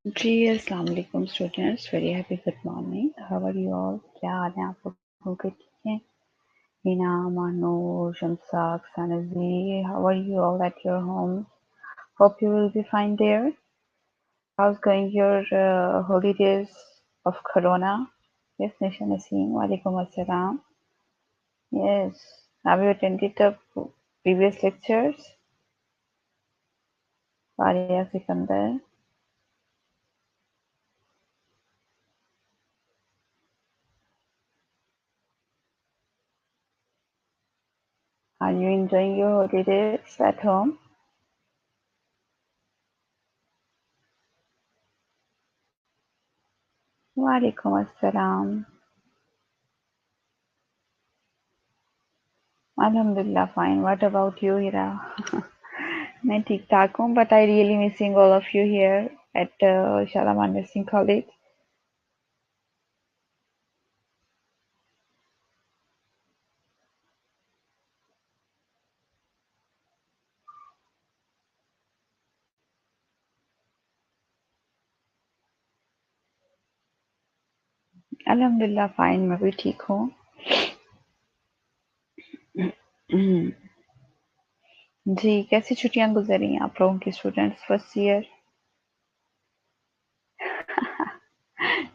जी, अस्सलाम वालेकुम students, very happy good morning, how are you all? क्या हाल है आप लोगों के? ठीक है? Heena, Manoor, Shamsak, Sanzi, how are you all at your home? Hope you will be fine there. How's going your holidays of Corona? Yes, Nisha Naseem, walaikum assalam. Yes, have you attended the previous lectures? Faria Sikandar, are you enjoying your holidays at home? Walaikum assalam. Alhamdulillah, fine. What about you, Hira? मैं ठीक ठाक हूँ, but I really missing all of you here at Shalamar Nursing College. अल्हम्दुलिल्लाह fine, मैं भी ठीक हूँ। जी, कैसी छुट्टियां गुजरी आप लोगों की students first year?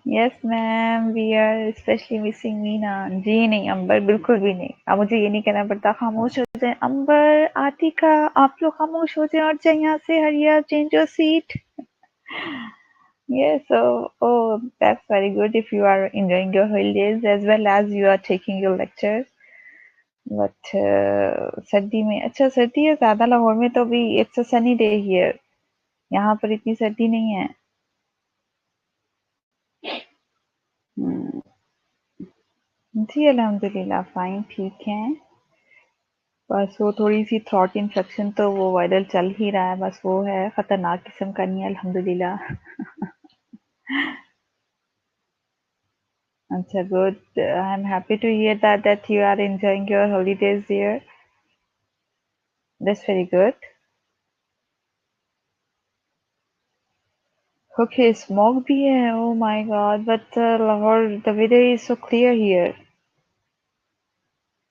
Yes ma'am, we are specially missing Meena. जी नहीं अंबर, बिल्कुल भी नहीं। अब मुझे ये नहीं कहना पड़ता खामोश हो जाए अंबर, आतिका, आप लोग खामोश हो जाए और जाए यहाँ से, हरिया change your seat. Yes, so that's very good if you are enjoying your holidays as well as you are taking your lectures. But सर्दी में अच्छा सर्दी है ज्यादा लाहौर में तो अभी it's a sunny day here. यहाँ पर इतनी सर्दी नहीं है। हम्म, जी अल्हम्दुलिल्लाह फाइन ठीक है। बस वो थोड़ी सी थ्रॉट इन्फेक्शन तो वो वायरल चल ही रहा है, बस वो है खतरनाक किस्म का नहीं है अल्हम्दुलिल्लाह। अच्छा good, I am happy to hear that you are enjoying your holidays here. That's very good. Okay, smog भी है। Oh my God! But Lahore, the weather is so clear here.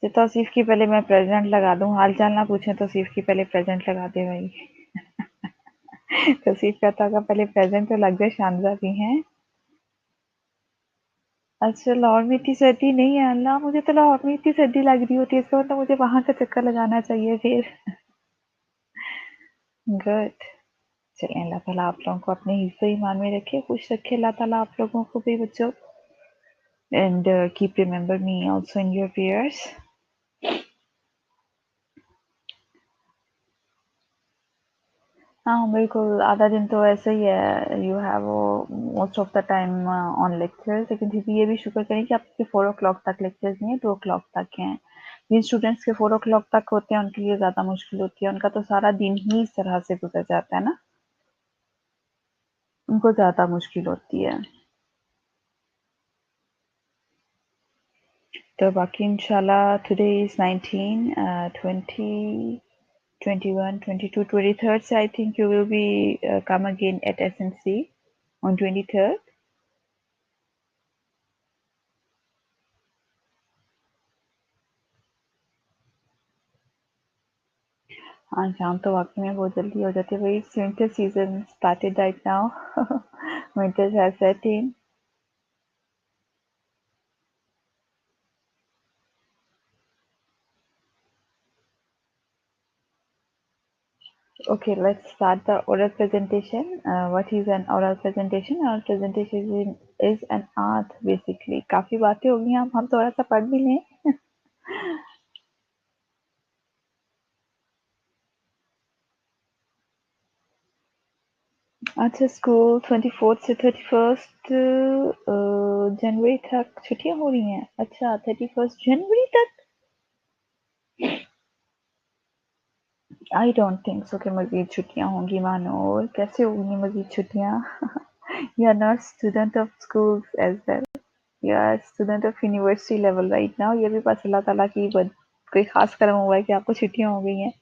तो तौसीफ की पहले मैं प्रेजेंट लगा दूं, हाल चाल ना पूछे तौसीफ की पहले प्रेजेंट लगा दे भाई। तौसीफ कहता होगा पहले प्रेजेंट तो लग जाए, शानजा भी हैं। अच्छा लाहौर में इतनी सर्दी नहीं है, अल्लाह मुझे तो लाहौर में इतनी सर्दी लग रही होती है, इसका मतलब मुझे वहां का चक्कर लगाना चाहिए फिर। गुड। चलिए अल्लाह ताला आप लोगों को अपने हिफ्ज़ ईमान में रखे, खुश रखे अल्लाह ताला आप लोगों को भी बच्चों। And keep remember me also in your prayers. हाँ, बिल्कुल, आधा दिन तो ऐसे ही है, you have most of the time on lectures, लेकिन फिर भी ये भी शुक्र करें कि आपके 4 o'clock तक लेक्चर्स नहीं है, 2 o'clock तक हैं। जिन स्टूडेंट्स के 4 o'clock तक होते हैं, उनके लिए ज़्यादा मुश्किल होती है, उनका तो सारा दिन ही इस तरह से गुज़र जाता है ना, उनको ज़्यादा मुश्किल होती है। तो बाकी इंशाल्लाह टुडे इज़ 19, 20, 21, 22, 23rd से I think you will be come again at SNC on 23rd. हाँ, शाम तो वाक़ई में बहुत जल्दी हो जाती है वही winter season started right now winters have set in. Okay, let's start the oral presentation. What is an oral presentation? Oral presentation is an art basically. काफ़ी बातें हो गई हैं, हम थोड़ा सा पढ़ भी लें। अच्छा स्कूल 24 से 31 जनवरी तक छुट्टियां हो रही हैं। अच्छा 31 जनवरी तक। आई डोंट थिंक सो कि मज़ीद छुट्टियां होंगी मानो, और कैसे होंगी मज़ीद छुट्टियां? You are not student of schools as well. You are student of university level right now. ये भी बस अल्लाह ताला की कोई खास करम हुआ है कि आपको छुट्टियां हो गई हैं।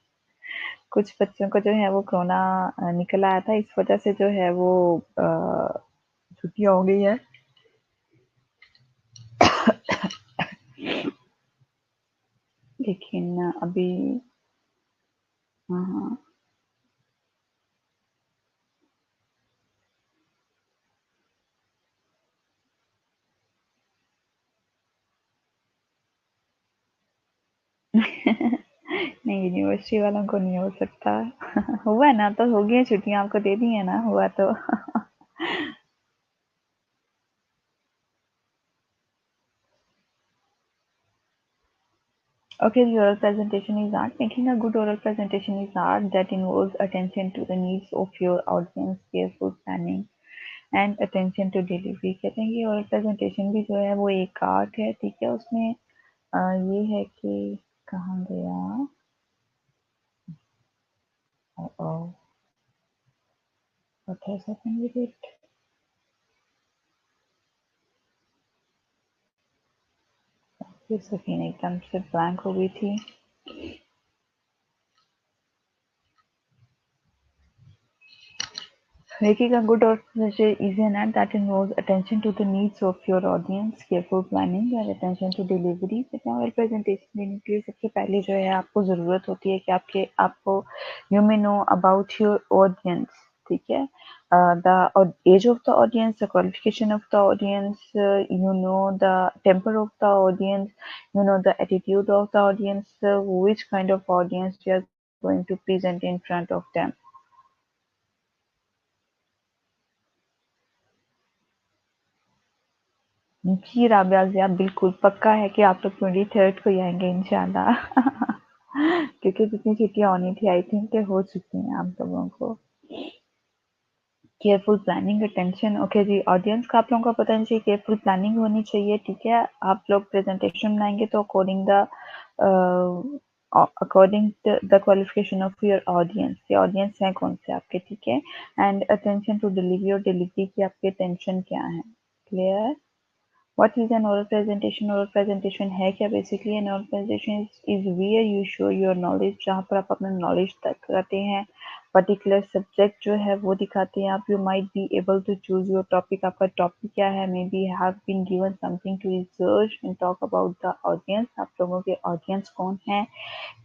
कुछ बच्चों को जो है वो कोरोना निकल आया था, इस वजह से जो है वो छुट्टियां हो गई है। लेकिन अभी हाँ हाँ नहीं, यूनिवर्सिटी वालों को नहीं हो सकता। हुआ ना तो हो गई छुट्टियां, आपको दे दी है ना, हुआ तो। Okay, the oral presentation is art. Making a good oral presentation is art that involves attention to the needs of your audience, careful planning and attention to delivery. कहते हैं कि oral presentation भी जो है वो एक आर्ट है, ठीक है। उसमें ये है कि कहाँ गया, what has happened with it? ये स्क्रीन एकदम से ब्लैंक हो गई थी। Making a good organization is an act that involves attention to the needs of your audience, careful planning and attention to delivery। और presentation देने के लिए सबसे पहले जो है आपको ज़रूरत होती है कि आपको you may know about your audience, ठीक है। The age of the audience, the qualification of the audience, you know the temper of the audience, you know the attitude of the audience, which kind of audience you are going to present in front of them। जी राबिया ज़िया, बिल्कुल पक्का है कि आप लोग 23rd को ही आएंगे इंशाल्लाह। क्योंकि जितनी छुट्टियां होनी थी आई थिंक के हो चुकी हैं आप लोगों को। केयरफुल प्लानिंग अटेंशन, ओके जी। ऑडियंस का आप लोगों को पता नहीं चाहिए, केयरफुल प्लानिंग होनी चाहिए, ठीक है। आप लोग प्रेजेंटेशन बनाएंगे तो according the qualification of your audience, ये ऑडियंस है कौन से आपके, ठीक है। एंड अटेंशन टू डिलीवरी, और डिलीवरी की आपके टेंशन क्या है, clear. What is an oral presentation? Oral presentation है क्या basically? An oral presentation is where you show your knowledge, जहाँ पर आप अपना knowledge दिखाते हैं, particular subject जो है वो दिखाते हैं आप। You might be able to choose your topic, आपका topic क्या है, maybe have been given something to research and talk about the audience, आप लोगों के audience कौन है,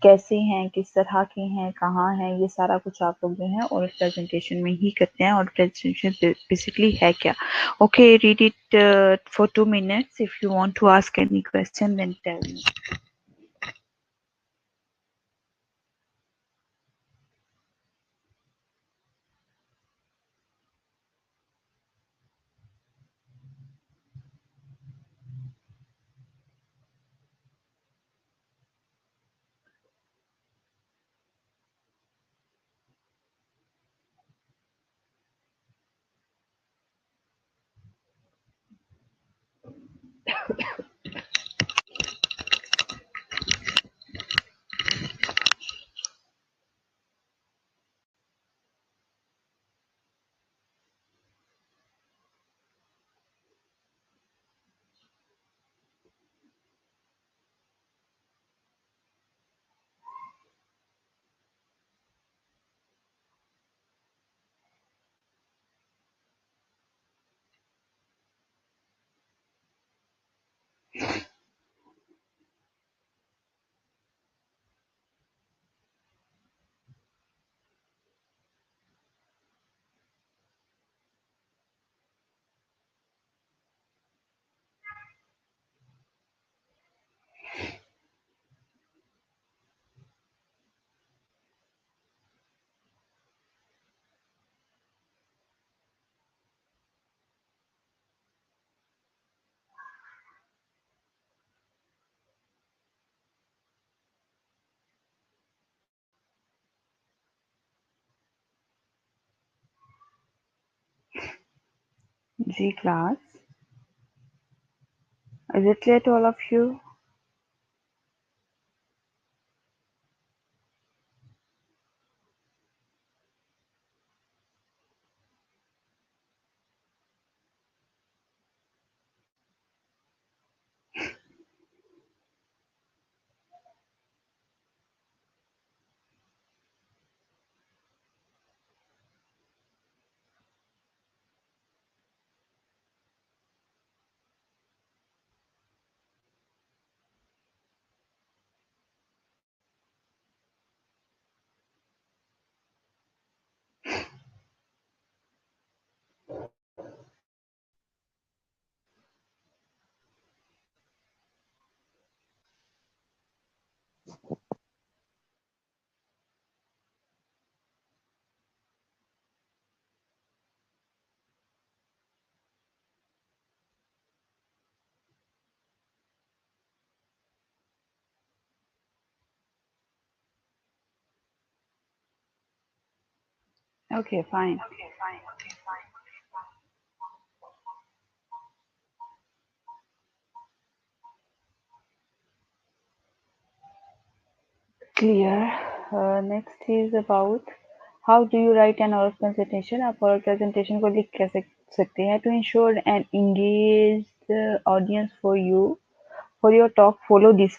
कैसे हैं, किस तरह के हैं, कहाँ हैं, ये सारा कुछ आप लोग जो है ओरल प्रेजेंटेशन में ही करते हैं। और प्रेजेंटेशन बेसिकली है क्या, okay. Read it for 2 minutes, if you want to ask any question then tell me. जी class, is it clear to all of you? Okay, fine. Clear. Next is about how do you write an oral presentation? आप oral presentation को लिख कैसे सकते हैं? To ensure an engaged audience for your talk, follow these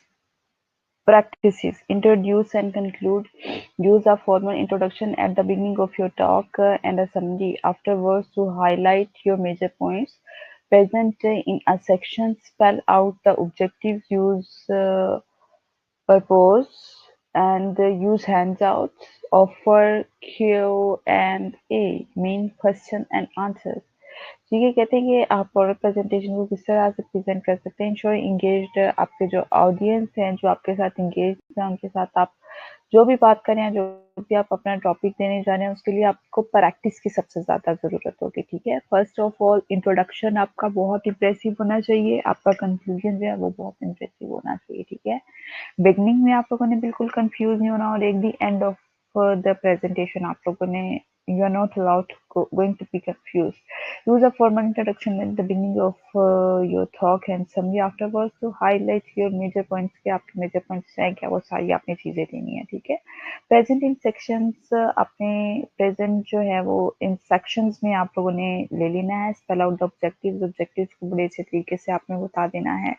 practices. Introduce and conclude. Use a formal introduction at the beginning of your talk and a summary afterwards to highlight your major points. Present in a section, spell out the objectives, use purpose, and use handouts. Offer Q&A, mean question and answers. ठीक है, कहते हैं कि आप product presentation को किस तरह से प्रेजेंट कर सकते हैं। इंश्योर इंगेज्ड, आपके जो ऑडियंस हैं जो आपके साथ इंगेज हैं उनके साथ आप जो भी बात करें या जो भी आप अपना टॉपिक देने जा रहे हैं उसके लिए आपको प्रैक्टिस की सबसे ज़्यादा ज़रूरत होगी। ठीक है, फर्स्ट ऑफ ऑल इंट्रोडक्शन आपका बहुत इंप्रेसिव होना चाहिए, आपका कंक्लूजन जो है वो बहुत इंप्रेसिव होना चाहिए। ठीक है, बिगनिंग में आप लोगों ने बिल्कुल कंफ्यूज नहीं होना और एक दी एंड ऑफ the presentation आप लोगों ने you are not allowed to going to be confused. Use a formal introduction at the beginning of your talk and summary afterwards to highlight your major points के आपके major points हैं क्या वो सारी आपने चीजें देनी है। ठीक है, present in sections आपने present जो है वो इन sections में आप लोगों ने ले लेना है। spell out the objectives को बड़े अच्छे तरीके से आपने बता देना है।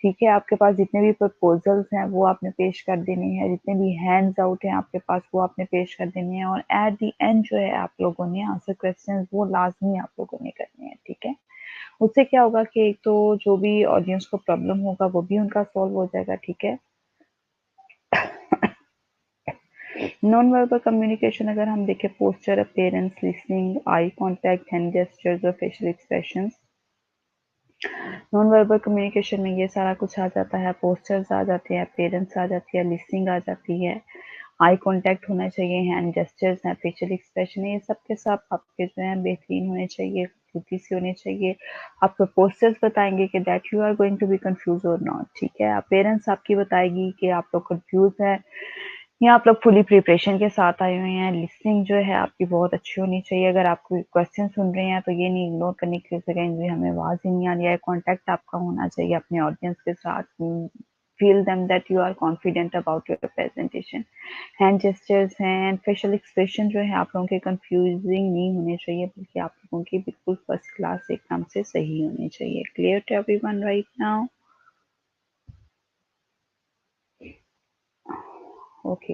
ठीक है, आपके पास जितने भी प्रपोजल्स हैं वो आपने पेश कर देने हैं, जितने भी हैंड्स आउट हैं आपके पास वो आपने पेश कर देने हैं और एट द एंड जो है आप लोगों ने आंसर क्वेश्चंस वो लाजमी आप लोगों ने करने हैं। ठीक है, उससे क्या होगा कि एक तो जो भी ऑडियंस को प्रॉब्लम होगा वो भी उनका सॉल्व हो जाएगा। ठीक है, नॉन वर्बल कम्युनिकेशन अगर हम देखें, posture, appearance, listening, eye contact, hand gestures और facial expressions. Non verbal communication में ये सारा कुछ आ जाता है, पोस्चर्स आ जाते हैं, अपीयरेंस आ जाती है, लिसनिंग आ जाती है, आई कांटेक्ट होना चाहिए, हैंड जेस्चर्स हैं, फेशियल एक्सप्रेशन है, ये सब के सब आपके जो है बेहतरीन होने चाहिए, खूबसूरती से होने चाहिए। आप पोस्चर्स बताएंगे कि that you are going to be confuse और नॉट। ठीक है, अपीयरेंस आपकी बताएगी कि आप लोग कंफ्यूज हैं या आप लोग फुली प्रिपरेशन के साथ आए हुए हैं। लिसनिंग जो है आपकी बहुत अच्छी होनी चाहिए, अगर आप कोई क्वेश्चन सुन रहे हैं तो ये नहीं इग्नोर करने के लिए सेकेंड जी हमें आवाज़ ही नहीं आ रही है। कॉन्टैक्ट आपका होना चाहिए अपने ऑडियंस के साथ, feel them that you are confident about your presentation. Hand gestures हैं एंड फेशियल एक्सप्रेशन जो है आप लोगों के कंफ्यूजिंग नहीं होने चाहिए, बल्कि आप लोगों की बिल्कुल फर्स्ट क्लास एकदम से सही होनी चाहिए। Clear to everyone right now? Okay,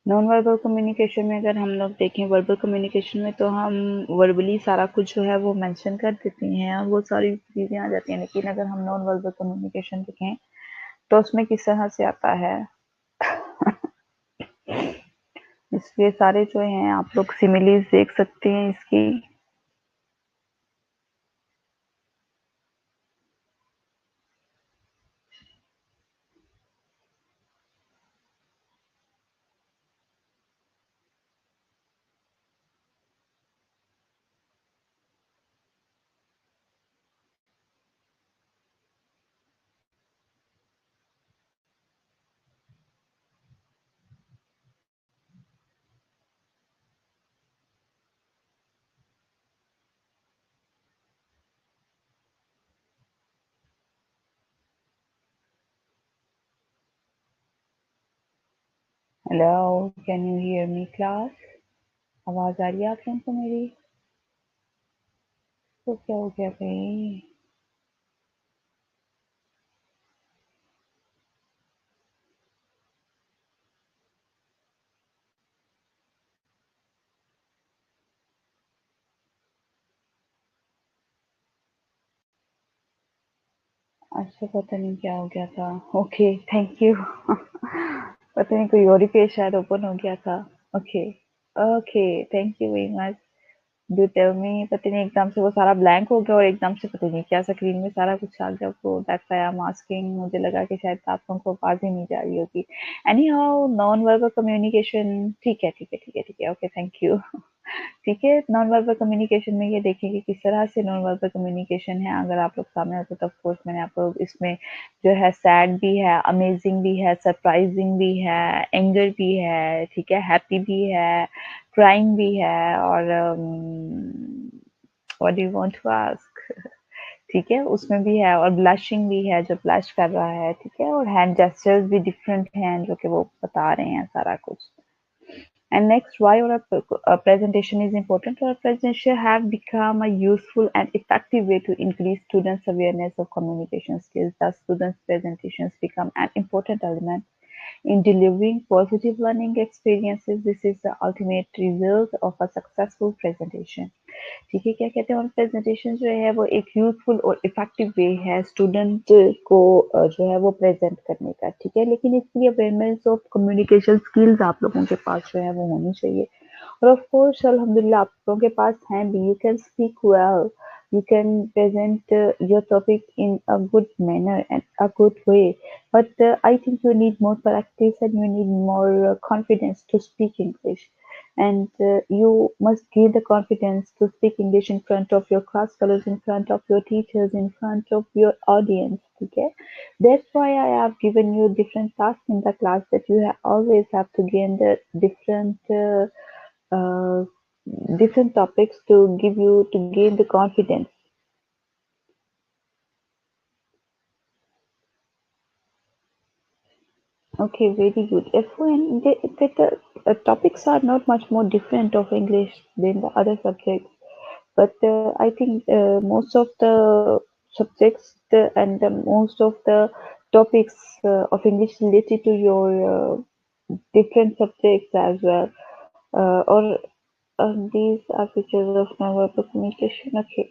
non verbal communication में अगर हम लोग देखें, वर्बल कम्युनिकेशन में तो हम वर्बली सारा कुछ जो है वो मेंशन कर देते हैं और वो सारी चीज़ें आ जाती हैं, लेकिन अगर हम नॉन वर्बल कम्युनिकेशन देखें तो उसमें किस तरह से आता है इसके सारे जो हैं आप लोग सिमिलीज देख सकते हैं इसकी। Hello, can you hear me class? आवाज आ रही है आप लोगों को मेरी? तो क्या हो गया भाई? अच्छा, पता नहीं क्या हो गया था। ओके, थैंक यू पता नहीं कोई और ही पेज शायद ओपन हो गया था। Okay, okay, thank you very much. Do tell me, पता नहीं एकदम से वो सारा ब्लैंक हो गया और एकदम से पता नहीं क्या स्क्रीन में सारा कुछ आ गया, तो that's why I am asking. मुझे लगा कि शायद आप लोगों को आवाज ही नहीं जा रही होगी। Any how, non verbal communication, ठीक है, ठीक है, ठीक है, ठीक है, ओके, थैंक यू ठीक है। नॉन वर्बल कम्युनिकेशन में ये देखिए कि किस तरह से नॉन वर्बल कम्युनिकेशन है। अगर आप लोग सामने आते तो ऑफ कोर्स मैंने आपको इसमें जो है सैड भी है, अमेजिंग भी है, सरप्राइजिंग भी है, एंगर भी है, ठीक है, हैप्पी भी है, क्राइंग भी है और what do you want to ask, ठीक है, उसमें भी है और ब्लशिंग भी है जो ब्लश कर रहा है, ठीक है, और हैंड जेस्चर्स भी डिफरेंट हैं जो कि वो बता रहे हैं सारा कुछ। And next, why our presentation is important? Our presentation have become a useful and effective way to increase students' awareness of communication skills. Thus, students' presentations become an important element in delivering positive learning experiences. This is the ultimate result of a successful presentation. ठीक है, क्या कहते हैं, और presentation जो है वो एक यूजफुल और इफेक्टिव वे है स्टूडेंट को जो है वो प्रेजेंट करने का, ठीक है, लेकिन इसकी अवेयरनेस ऑफ कम्युनिकेशन स्किल्स आप लोगों के पास जो है वो होनी चाहिए। और ऑफ कोर्स अल्हम्दुलिल्लाह आप लोगों के पास हैं भी, you can speak well, you can present your topic in a good manner and a good way, but I think you need more practice and you need more confidence to speak English, and you must gain the confidence to speak English in front of your class fellows, in front of your teachers, in front of your audience. Okay, that's why I have given you different tasks in the class, that you always have to gain the uh, different topics to give you to gain the confidence. Okay, very good. F1, the topics are not much more different of English than the other subjects, but I think most of the subjects and most of the topics of English related to your different subjects as well, or these are features of nonverbal communication. Okay,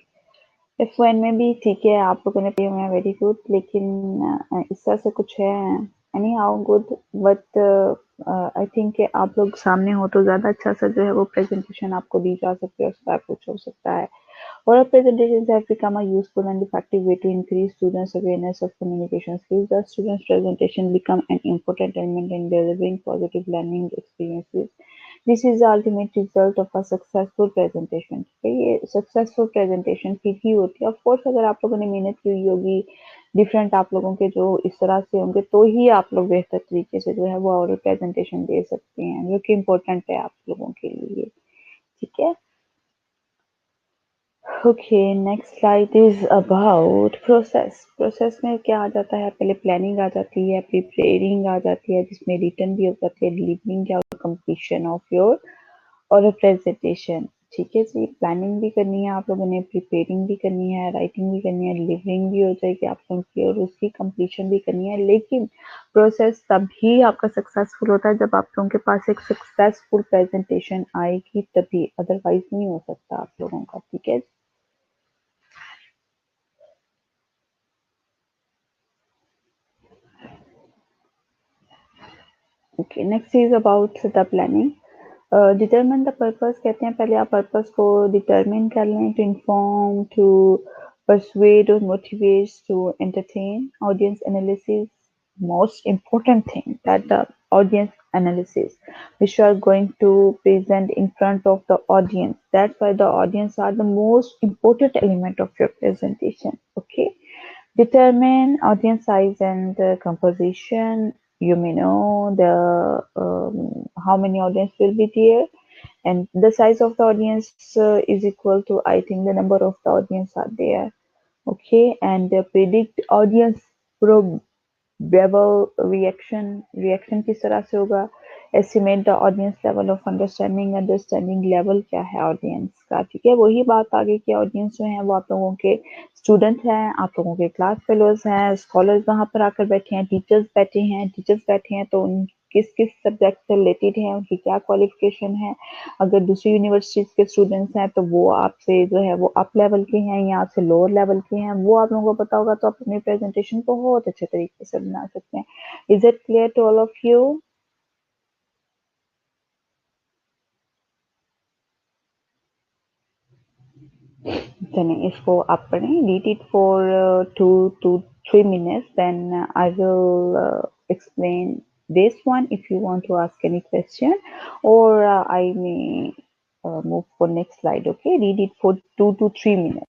F1 में भी ठीक है, आप लोगों ने पढ़ी हुए हैं, वेरी गुड, लेकिन इस तरह से कुछ है any how good, but I think कि आप लोग सामने हो तो ज़्यादा अच्छा सा जो है वो प्रेजेंटेशन आपको दी जा सकती है, उसका कुछ हो सकता है। Oral presentations have become a useful and effective way to increase students' awareness of communication skills. The students' presentation become an important element in delivering positive learning experiences. This is the ultimate result of a successful presentation. ठीक है, ये successful presentation फिर ही होती है। Of course अगर आप लोगों ने मेहनत की हुई होगी, डिफरेंट आप लोगों के जो इस तरह से होंगे, तो ही आप लोग बेहतर तरीके से जो है वो ओरल प्रेजेंटेशन दे सकते हैं, जो कि इम्पोर्टेंट है आप लोगों के लिए, ठीक है। Okay, next slide is about process. Process में क्या आ जाता है, पहले प्लानिंग आ जाती है, प्रिपेयरिंग आ जाती है, जिसमें रिटन भी हो जाती है, डिलीवरिंग या कंप्लीशन ऑफ योर और प्रेजेंटेशन। ठीक है जी, प्लानिंग भी करनी है आप लोगों ने, प्रिपेयरिंग भी करनी है, राइटिंग भी करनी है, डिलीवरिंग भी हो जाएगी आप लोगों की और उसकी कंप्लीशन भी करनी है। लेकिन प्रोसेस तभी आपका सक्सेसफुल होता है जब आप लोगों के पास एक सक्सेसफुल प्रेजेंटेशन आएगी, तभी, अदरवाइज नहीं हो सकता आप लोगों का, ठीक है। Okay, next is about the planning. Determine the purpose, कहते हैं पहले आप purpose को determine कर लें, to inform, to persuade or motivate, to entertain. Audience analysis, most important thing, that the audience analysis which you are going to present in front of the audience. That's why the audience are the most important element of your presentation. Okay. Determine audience size and composition. You may know the how many audience will be there, and the size of the audience is equal to, I think, the number of the audience are there. Okay, and predict audience reaction किस तरह से होगा, estimate the audience level of understanding level क्या है audience का, ठीक है। वही बात आ गई कि audience जो है वो आप लोगों के स्टूडेंट हैं, आप लोगों के क्लास फेलोज हैं, स्कॉलर्स वहां पर आकर बैठे हैं, टीचर्स बैठे हैं, तो उन किस किस सब्जेक्ट से रिलेटेड हैं, उनकी क्या क्वालिफिकेशन है। अगर दूसरी यूनिवर्सिटीज के स्टूडेंट्स हैं तो वो आपसे जो है वो अप लेवल के हैं या आपसे लोअर लेवल के हैं, वो आप लोगों को पता होगा, तो आप अपनी प्रेजेंटेशन बहुत अच्छे तरीके से बना सकते हैं। Is it clear to all of you? चलिए इसको आप पढ़ें, read it for 2 to 3 minutes, then I will explain this one if you want to ask any question, or I may move for next slide. Okay, read it for 2 to 3 minutes.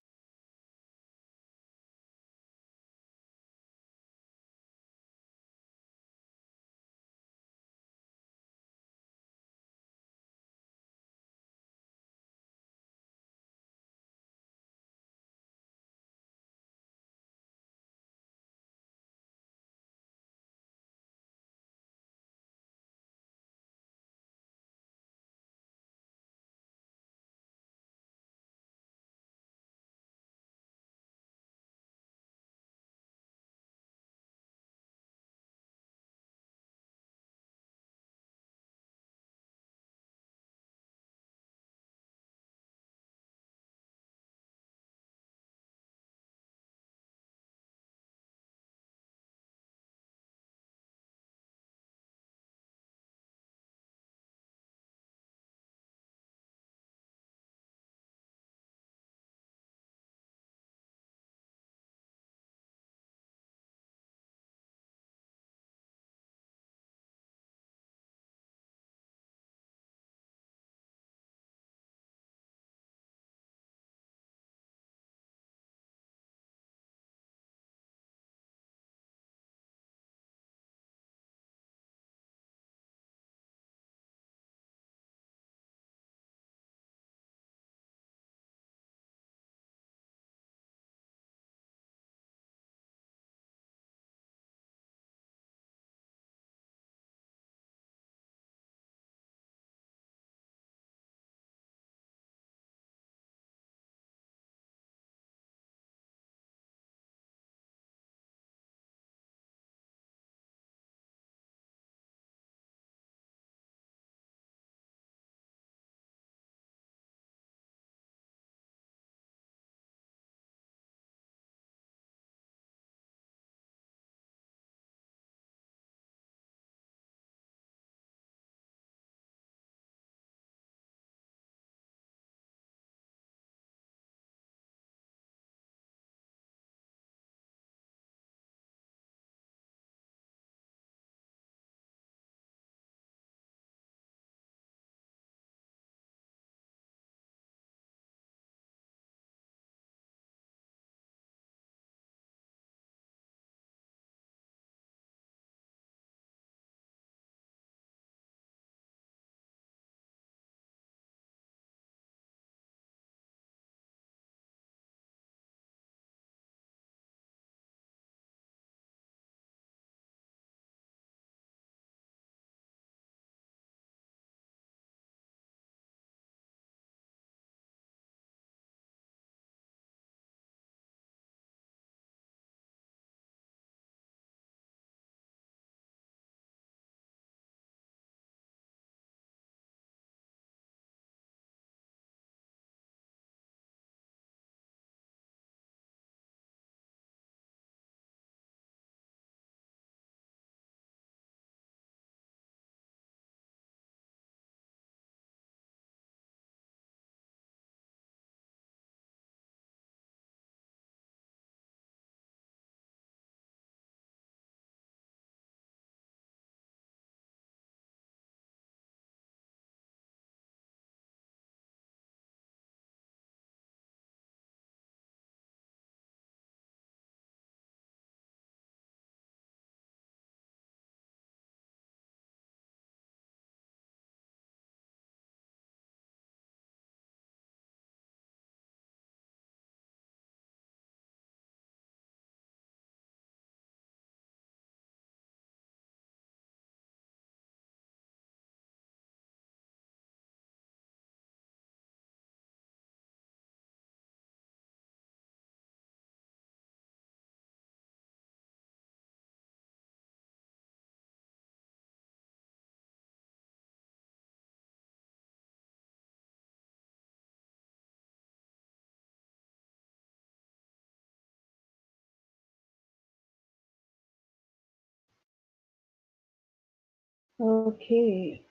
Okay.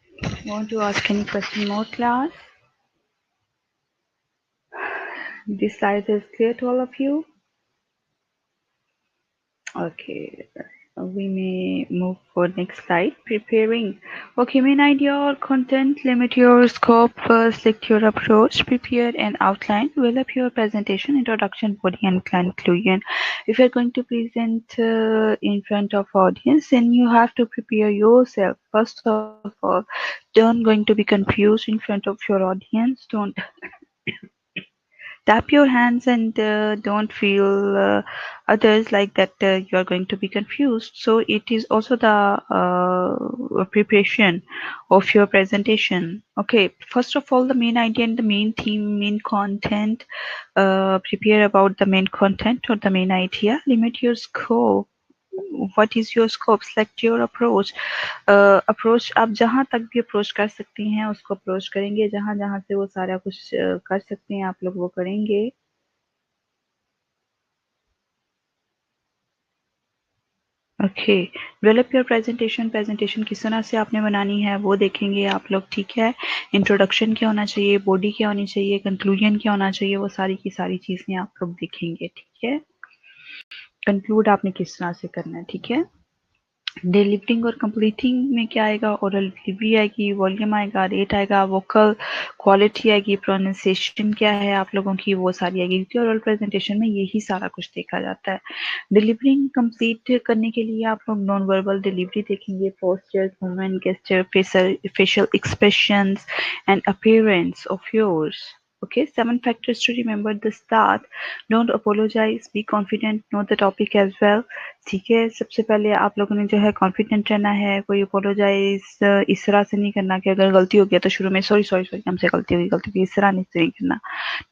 Want to ask any question more, class? This slide is clear to all of you? Okay. we may move for next slide. Preparing. Okay, main idea or content, limit your scope, select your approach, prepare an outline, develop your presentation, introduction, body and conclusion. If you're going to present in front of audience, then you have to prepare yourself. First of all, don't going to be confused in front of your audience. Don't tap your hands and don't feel others like that you are going to be confused. So it is also the preparation of your presentation. Okay, first of all, the main idea and the main theme, main content. Prepare about the main content or the main idea. Limit your scope. What is your scope? Select your approach. Approach आप जहाँ तक भी approach कर सकती हैं उसको approach करेंगे, जहाँ जहाँ से वो सारा कुछ कर सकते हैं आप लोग वो करेंगे। Okay, develop your presentation. Presentation किस तरह से आपने बनानी है वो देखेंगे आप लोग, ठीक है। इंट्रोडक्शन क्या होना चाहिए, बॉडी क्या होनी चाहिए, कंक्लूजन क्या होना चाहिए, वो सारी की सारी चीजें आप लोग देखेंगे, ठीक है। कंक्लूड आपने किस तरह से करना है, ठीक है। डिलीवरिंग और कंप्लीटिंग में क्या आएगा, ओरल डिलीवरी आएगी, वॉल्यूम आएगा, रेट आएगा, वोकल क्वालिटी आएगी, प्रोनाउंसिएशन क्या है आप लोगों की वो सारी आएगी, क्योंकि ओरल प्रेजेंटेशन में यही सारा कुछ देखा जाता है। डिलीवरिंग कंप्लीट करने के लिए आप लोग नॉन वर्बल डिलीवरी देखेंगे, posture, movement, gesture, facial expressions and appearance of yours. Okay, 7 factors to remember the start. Don't apologize, be confident, know the topic as well. ठीक है, सबसे पहले आप लोगों ने जो है कॉन्फिडेंट रहना है, कोई अपोलोजाइज इस तरह से नहीं करना कि अगर गलती हो गया तो शुरू में सॉरी सॉरी सॉरी हमसे गलती हुई, इस तरह नहीं करना।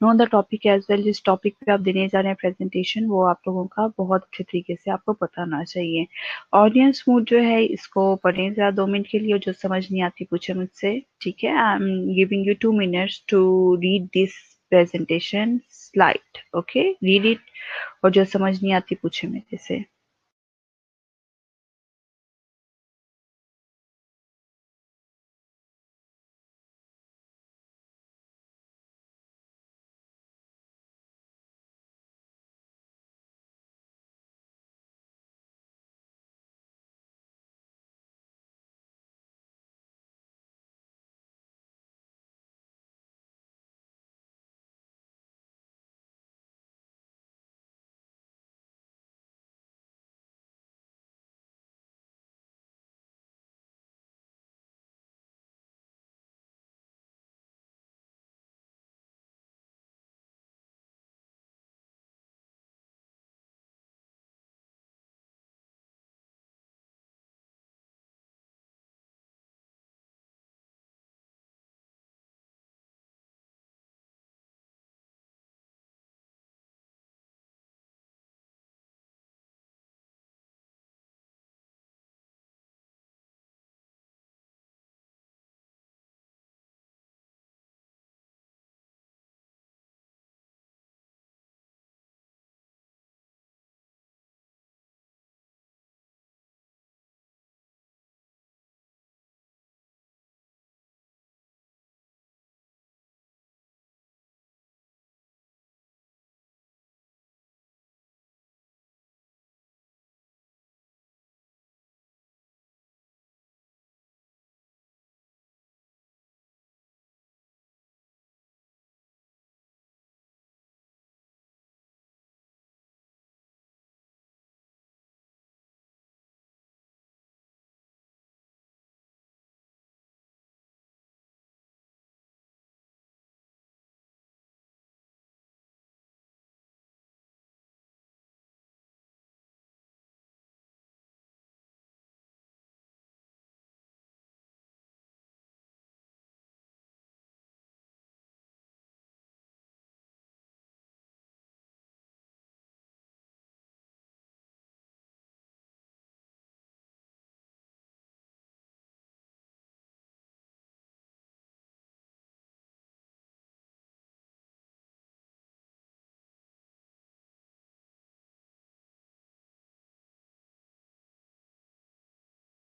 Know the topic as well, जिस टॉपिक पे आप देने जा रहे हैं प्रेजेंटेशन वो आप लोगों का बहुत अच्छे तरीके से आपको पता होना चाहिए। ऑडियंस मूड जो है इसको पढ़ें जरा 2 मिनट के लिए, जो समझ नहीं आती पूछे मुझसे, ठीक है। I am giving you 2 minutes to read this presentation slide. Okay, read it और जो समझ नहीं आती पूछे मेरे से।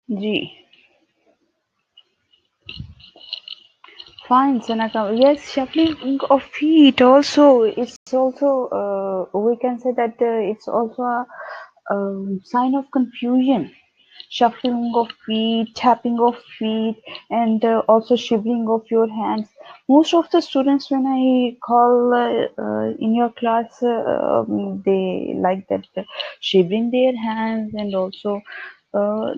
जी, fine, Sanaka. Yes, shuffling of feet also. It's also we can say that it's also a sign of confusion, shuffling of feet, tapping of feet, and also shivering of your hands. Most of the students, when I call in your class, they like that shivering their hands, and also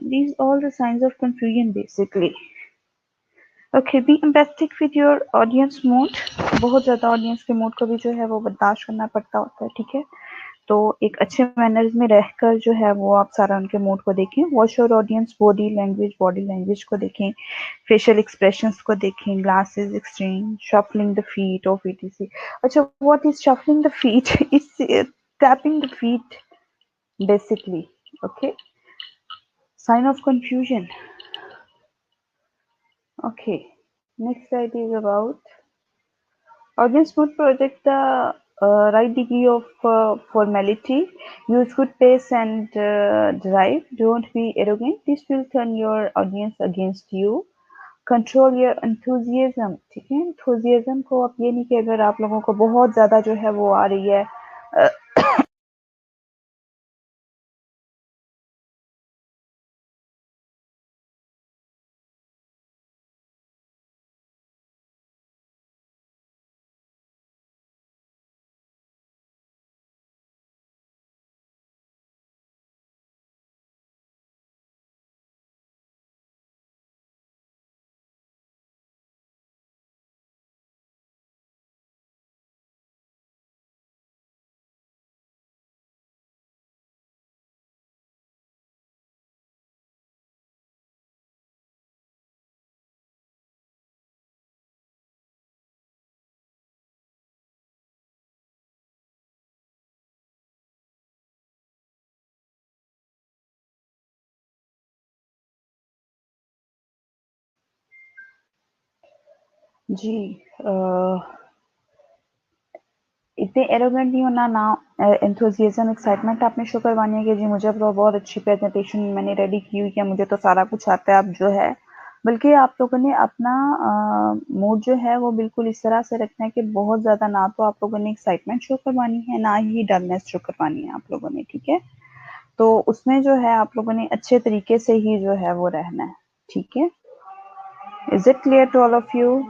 these all the signs of confusion basically. Okay, be empathic with your audience mode. बहुत ज़्यादा audience के mood को भी जो है वो बर्दाश्त करना पड़ता होता है, ठीक है। तो एक अच्छे मैनर्स में रहकर जो है वो आप सारा उनके मूड को देखें। Watch your audience body language को देखें, फेशियल एक्सप्रेशंस को देखें, glasses exchange, shuffling the feet of ETC. अच्छा, what is shuffling the feet? It's tapping the feet basically. Okay, sign of confusion. Okay, next slide is about audience mode. Project the right degree of formality. Use good pace and drive. Don't be arrogant. This will turn your audience against you. Control your enthusiasm. ठीक है, enthusiasm को आप ये नहीं कि अगर आप लोगों को बहुत ज्यादा जो है वो आ रही है जी, इतने एरोगेंट नहीं होना ना। एंथुजियाज्म, एक्साइटमेंट आपने शो करवानी है कि जी मुझे तो बहुत अच्छी प्रेजेंटेशन मैंने रेडी की हुई है, मुझे तो सारा कुछ आता है अब जो है। बल्कि आप लोगों ने अपना मूड जो है वो बिल्कुल इस तरह से रखना है कि बहुत ज़्यादा ना तो आप लोगों ने एक्साइटमेंट शो करवानी है, ना ही डलनेस शो करवानी है आप लोगों ने, ठीक है। तो उसमें जो है आप लोगों ने अच्छे तरीके से ही जो है वो रहना है, ठीक है। Is it clear to all of you?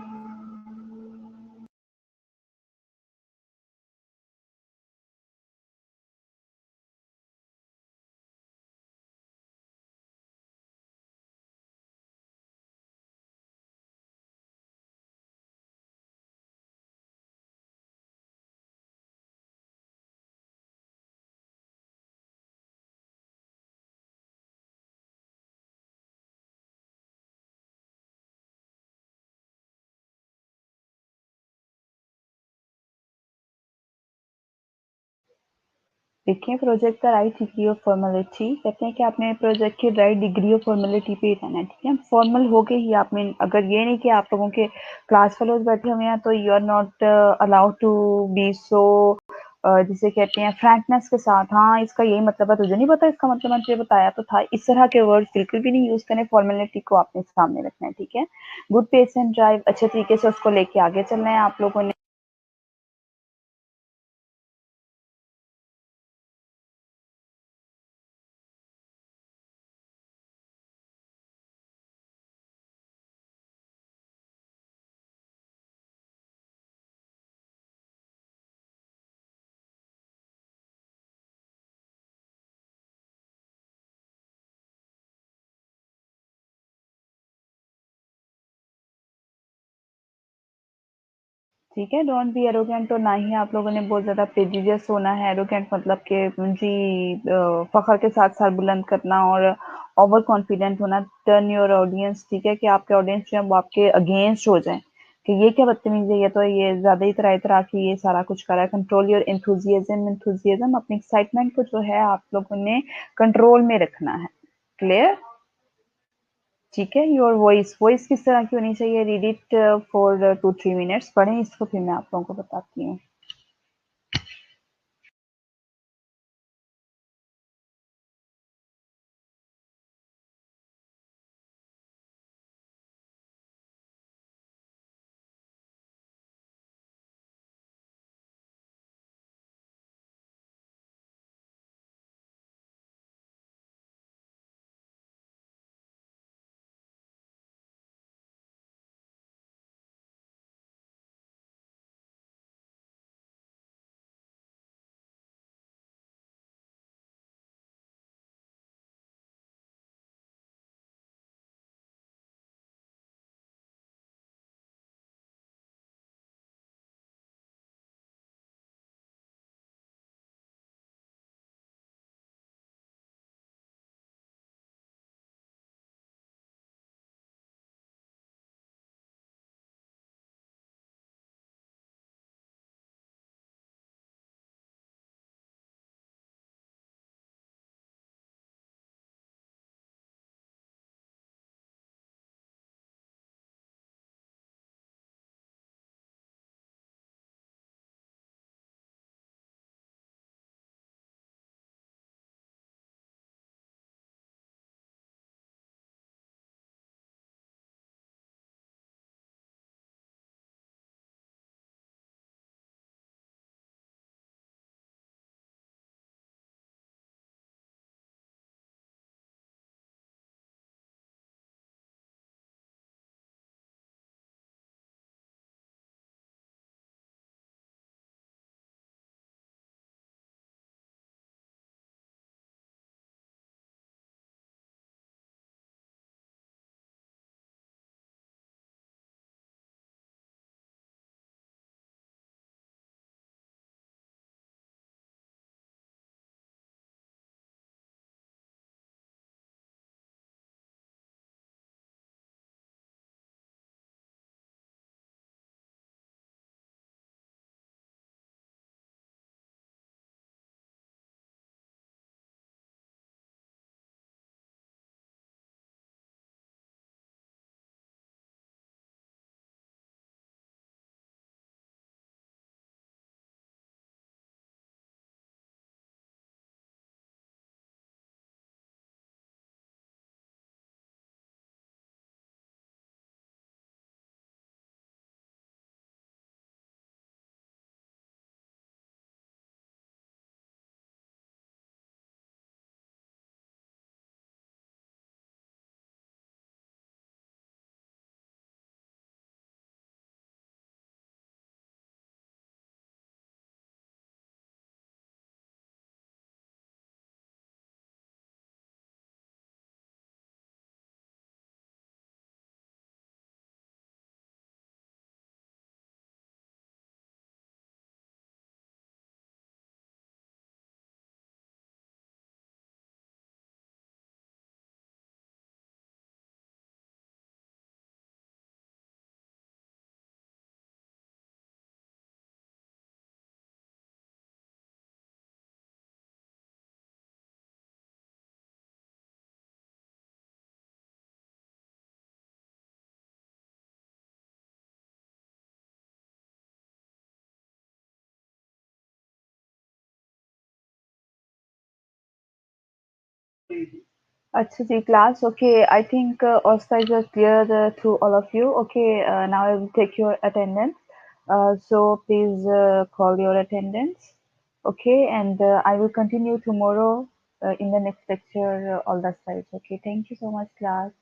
देखिए, प्रोजेक्ट का राइट डिग्री ऑफ फॉर्मेलिटी कहते हैं कि आपने प्रोजेक्ट की राइट डिग्री ऑफ फॉर्मेलिटी पे ही रहना है, ठीक है। फॉर्मल हो के ही आपने, अगर ये नहीं कि आप लोगों के क्लास फेलोज बैठे हुए हैं तो you are not allowed to be so, जिसे कहते हैं फ्रैंकनेस के साथ, हाँ इसका यही मतलब है, तुझे नहीं पता इसका मतलब, मैं तुझे बताया तो था, इस तरह के वर्ड बिल्कुल भी नहीं यूज करने। फॉर्मेलिटी को आपने सामने रखना है, ठीक है। गुड पेस एंड ड्राइव, अच्छे तरीके से उसको लेके आगे चलना है आप लोगों ने। ठीक है, डोंट बी एरोगेंट, और ना ही आप लोगों ने बहुत ज़्यादा प्रेजुडियस होना है। एरोगेंट मतलब कि जी फ़ख्र के साथ सर बुलंद करना और ओवर कॉन्फिडेंट होना। टर्न योर ऑडियंस, ठीक है, कि आपके ऑडियंस जो है वो आपके अगेंस्ट हो जाए कि ये क्या बदतमीज़ी है, ये तो ये ज़्यादा ही तरह की ये सारा कुछ कर रहा है। कंट्रोल योर एंथुसियाज्म, अपनी एक्साइटमेंट को जो है आप लोगों ने कंट्रोल में रखना है। क्लियर? ठीक है। योर वॉइस, वॉइस किस तरह की होनी चाहिए? रीड इट फॉर 2-3 मिनट्स, पढ़ें इसको, फिर मैं आप लोगों को बताती हूँ। अच्छा जी, class. Okay, I think all slides are clear to all of you. Okay, now I will take your attendance. So please call your attendance. Okay, and I will continue tomorrow in the next lecture all the slides. Okay, thank you so much, class.